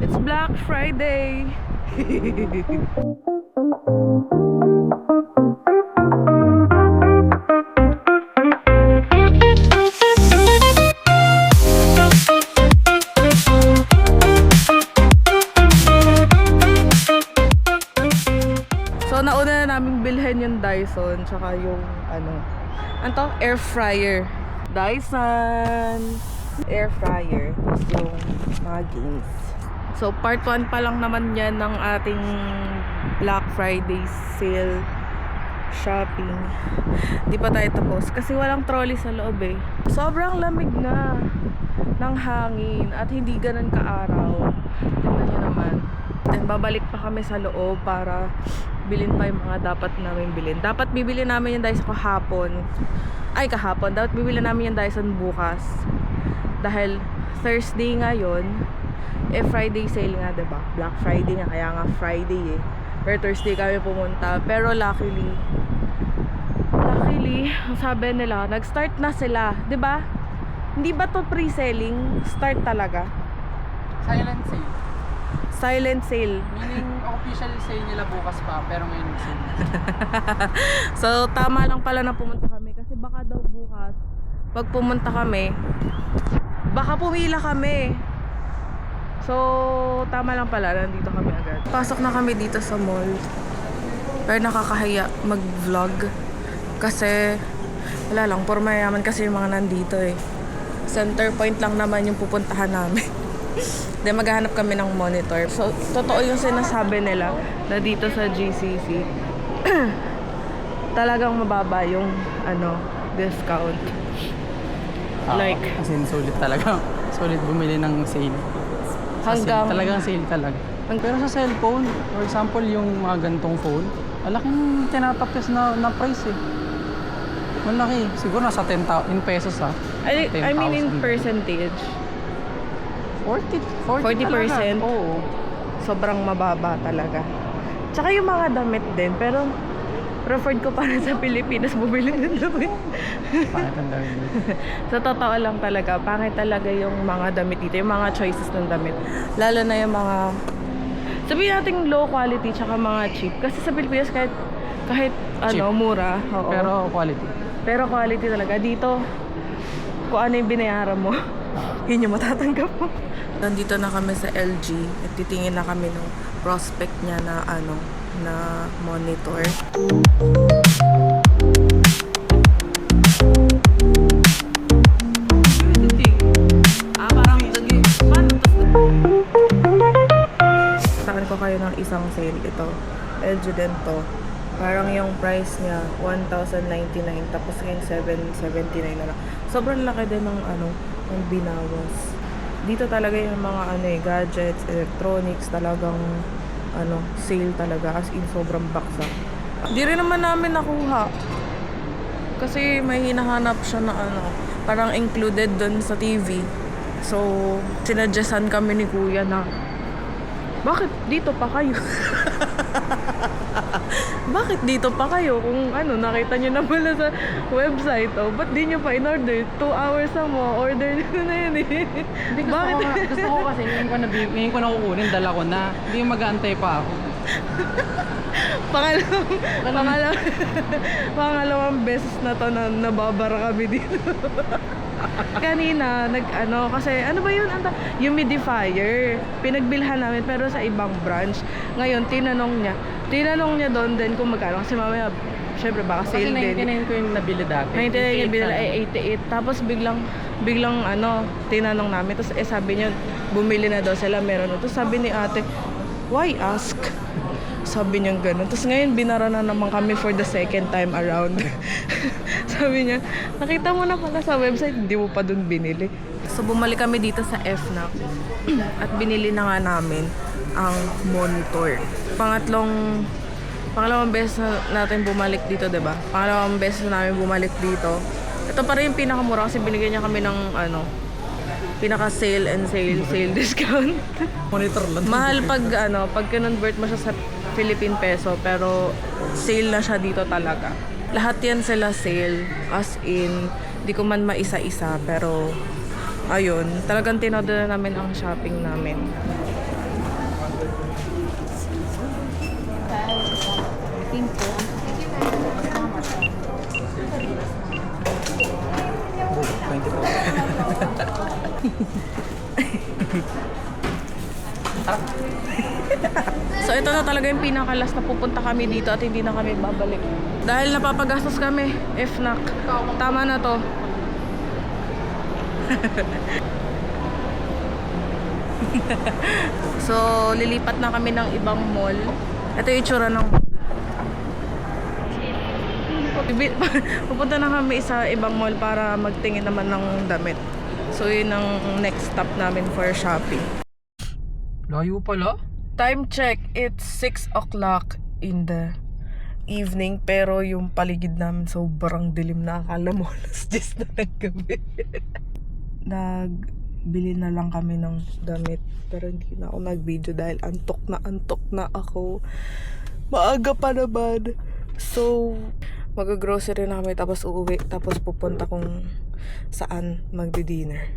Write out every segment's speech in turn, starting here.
It's Black Friday! So nauna na naming bilhin yung Dyson tsaka yung ano to? Air fryer. Dyson air fryer tapos yung mga games. So part 1 pa lang naman yan ng ating Black Friday sale shopping. Di pa tayo tapos kasi walang trolley sa loob eh. Sobrang lamig na ng hangin at hindi ganun kaaraw. Tingnan nyo naman. Then babalik pa kami sa loob para bilhin pa yung mga dapat namin bilhin. Dapat bibili namin yung Dyson kahapon. Dapat bibili namin yung Dyson bukas. Dahil Thursday ngayon, Friday sale nga, diba? Black Friday nga, kaya nga Friday eh. Pero Thursday kami pumunta. Pero luckily, ang sabi nila, nag-start na sila, diba? Hindi ba to pre-selling? Start talaga. Silent sale. Silent sale. Meaning official sale nila bukas pa, pero ngayon nag-sale. So tama lang pala na pumunta kami kasi baka daw bukas pag pumunta kami baka pumila kami. So tama lang pala, nandito kami agad. Pasok na kami dito sa mall. Pero nakakahiya mag-vlog kasi wala lang, puro mayaman kasi yung mga nandito eh. Center point lang naman yung pupuntahan namin. Then maghahanap kami ng monitor. So totoo yung sinasabi nila na dito sa GCC talagang mababa yung discount. Like As in, sulit talaga. Sulit bumili ng sale. hanggang Talagang sale talaga. Pero sa cellphone, for example, yung mga gantong phone, malaking tinatapos na price eh. Malaki. Siguro nasa 10,000 in pesos I mean in 10,000. percentage 40% 40%? Oo. sobrang mababa talaga. Tsaka yung mga damit din, pero preferred ko para sa Pilipinas bumili ng damit. Pangit ang dami. Sa totoo lang talaga, pangit talaga yung mga damit dito, yung mga choices ng damit. Lalo na yung mga, sabihin natin low quality tsaka mga cheap. Kasi sa Pilipinas kahit Cheap. mura, oo. Pero quality. Pero quality talaga. Dito, kung ano yung binayaran mo, yun yung matatanggap mo. Nandito na kami sa LG at titingin na kami ng prospect niya na na monitor. Saan ko kayo ng isang sale ito. LG din to. Parang yung price niya 1,099 tapos ngayon 779 na lang. Sobrang laki din ng ng binawas. Dito talaga yung mga gadgets, electronics, talagang sale talaga, as in sobrang baksa. Di rin naman namin nakuha. Kasi may hinahanap siya na parang included dun sa TV. So, sinadyasan kami ni Kuya na bakit dito pa kayo? Bakit dito pa kayo? Kung nakita nyo na pala sa website, ba't di nyo pa in-order? 2 hours na mo, order nyo na yun eh. Hindi, gusto ko kasi ngayon ko na kukunin, dala ko na. Hindi mag-aantay pa ako. Pangalawang beses na to na nababara kami dito. Kanina kasi ba yun, humidifier pinagbilhan namin pero sa ibang branch. Ngayon tinanong niya doon din kung magkano kasi mamaya syempre baka sale din. Kasi 99 ko yung nabili dati. 99 yung binili ay 88 tapos biglang tinanong namin tapos sabi niya bumili na daw sila, meron na. Tapos sabi ni ate, why ask? Sabi niya gano'n. Tapos ngayon binara na naman kami for the second time around. Sabi niya, nakita mo na pala sa website, hindi mo pa dun binili. So bumalik kami dito sa FNAC at binili na nga namin ang monitor. Pangalawang beses na natin bumalik dito, 'di ba? Pangalawang beses na namin bumalik dito. Ito pa rin yung pinakamura kasi binigyan niya kami ng pinaka sale discount. Monitor lang. Mahal pag convert mo siya sa Philippine peso, pero sale na siya dito talaga. Lahat yan sila sale, as in di ko man maisa-isa, pero ayun, talagang tinodo na namin ang shopping namin. So ito na talaga yung pinakalas na pupunta kami dito at hindi na kami babalik. Dahil napapagastos kami, FNAC. Tama na to. So lilipat na kami ng ibang mall. Ito yung itsura ng mall. Pupunta na kami sa ibang mall para magtingin naman ng damit. So yun ang next stop namin for shopping. Layo pala. Time check, it's 6 o'clock in the evening. Pero yung paligid namin sobrang dilim na. Akala mo alas 10 na ng gabi. Nagbili na lang kami ng damit. Pero hindi na ako nag-video dahil antok na ako. Maaga pa naman. So, mag-grocery na kami tapos uuwi. Tapos pupunta kung saan magdi-dinner.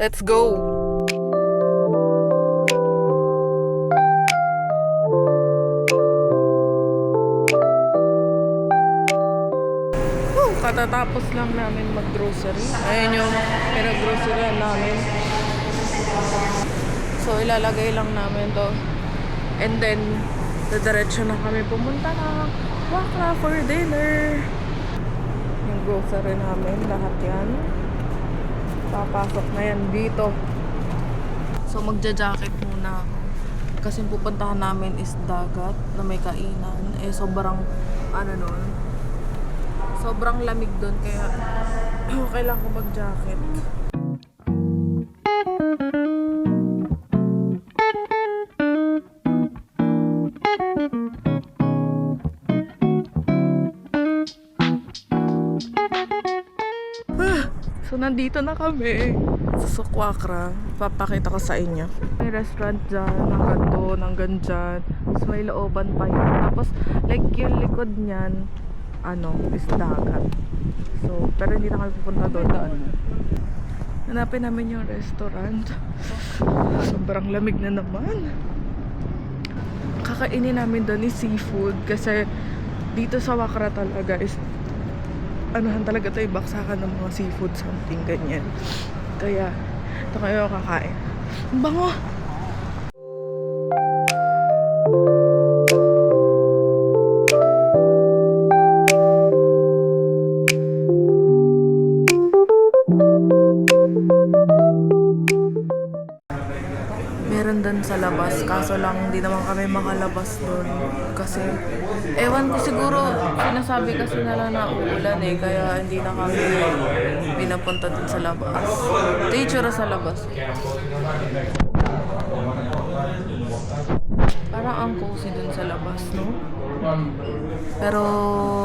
Let's go! Katatapos lang namin mag-grocery. Ayan yung pinag-grocery namin. So, ilalagay lang namin to. And then, dadiretso na kami pumunta na Wakra for dinner. Yung grocery namin, lahat yan. Papasok na yan dito. So, magja-jacket muna ako. Kasi pupuntahan namin is dagat na may kainan. Eh, sobrang, sobrang lamig doon kaya kailangan ko mag-jacket. So nandito na kami sa Sukwakra. Papakita ko sa inyo. May restaurant dyan, hanggang doon, hanggang dyan. Tapos may looban pa yun. Tapos like yung likod niyan is dagat. So, pero hindi na kami pupunta doon. Hanapin namin yung restaurant. Sobrang lamig na naman. Kakainin namin doon is seafood kasi dito sa Wakra talaga is talaga tayo baksakan ng mga seafood something ganyan. Kaya ito kayo kakain. Ang bango! Meron doon sa labas, kaso lang hindi naman kami makalabas doon kasi ewan ko, siguro sinasabi kasi nila na uulan kaya hindi na kami pinapunta doon sa labas. Ito yung itsura sa labas. Parang ang cozy doon sa labas, no? Pero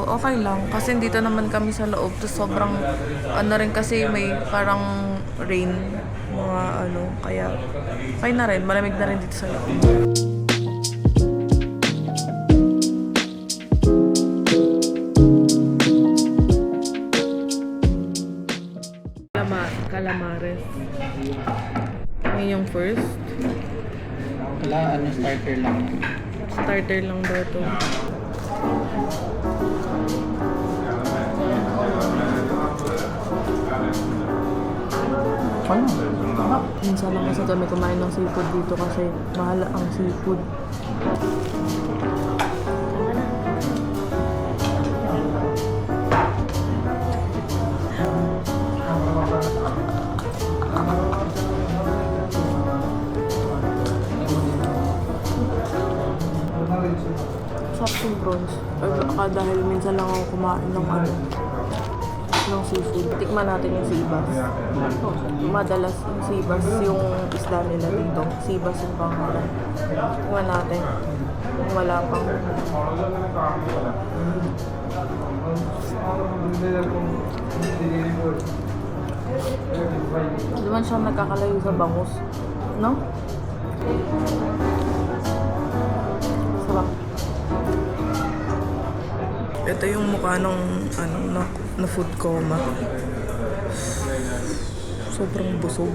okay lang kasi dito naman kami sa loob. To sobrang rin kasi may parang rain mga kaya okay na rin, malamig na rin dito sa loob. Calamares. Ngayon yung first. Wala, starter lang. Starter lang daw to. Minsan lang kasi kami kumain ng seafood dito kasi mahal ang seafood. Soft yung prawns. Dahil minsan lang ako kumain ng ng seafood. Tikman natin yung sibas. Madalas yung sibas yung isda nila dito. Sibas yung pangalan. Tikman natin. Kung wala pang. Hindi man siya nagkakalayo sa bangus. No? Sarap. Ito yung mukha ng na food coma. Sobrang busog.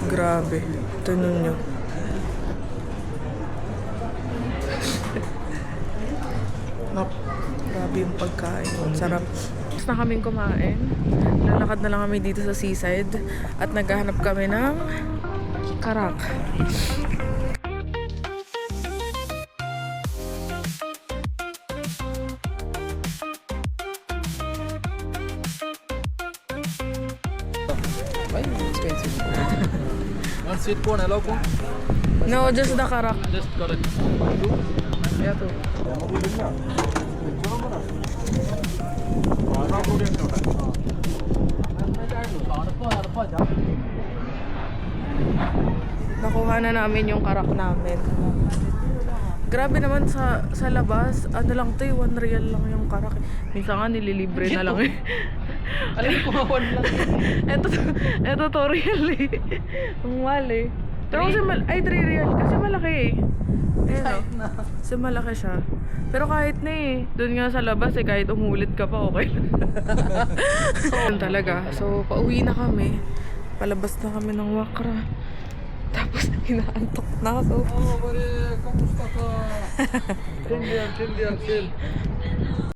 Grabe. Tignan nyo. Grabe yung pagkain. Sarap. Tapos na kaming kumain. Lalakad na lang kami dito sa seaside. At naghahanap kami ng karak. sweet corn, hello corn. No, just the karak. Just correct. Yeah, to. Nakuha na namin yung karak namin. Grabe naman sa labas, ano lang to, 1 real lang yung karak. Minsan nga nililibre na lang eh. Alam ko, 1 lang. Eto 2 real eh. Ang mahal eh. Pero kasi, ay 3 real, kasi malaki eh. Ayun Kahit o. na. Kasi malaki siya. Pero kahit na eh, doon nga sa labas eh, kahit umulit ka pa, okay lang. Yun talaga. So, pauwi na kami. Palabas na kami ng Wakra. Tapos, inaantok na ako. Oh, buddy, kamusta ka? Indian, chill.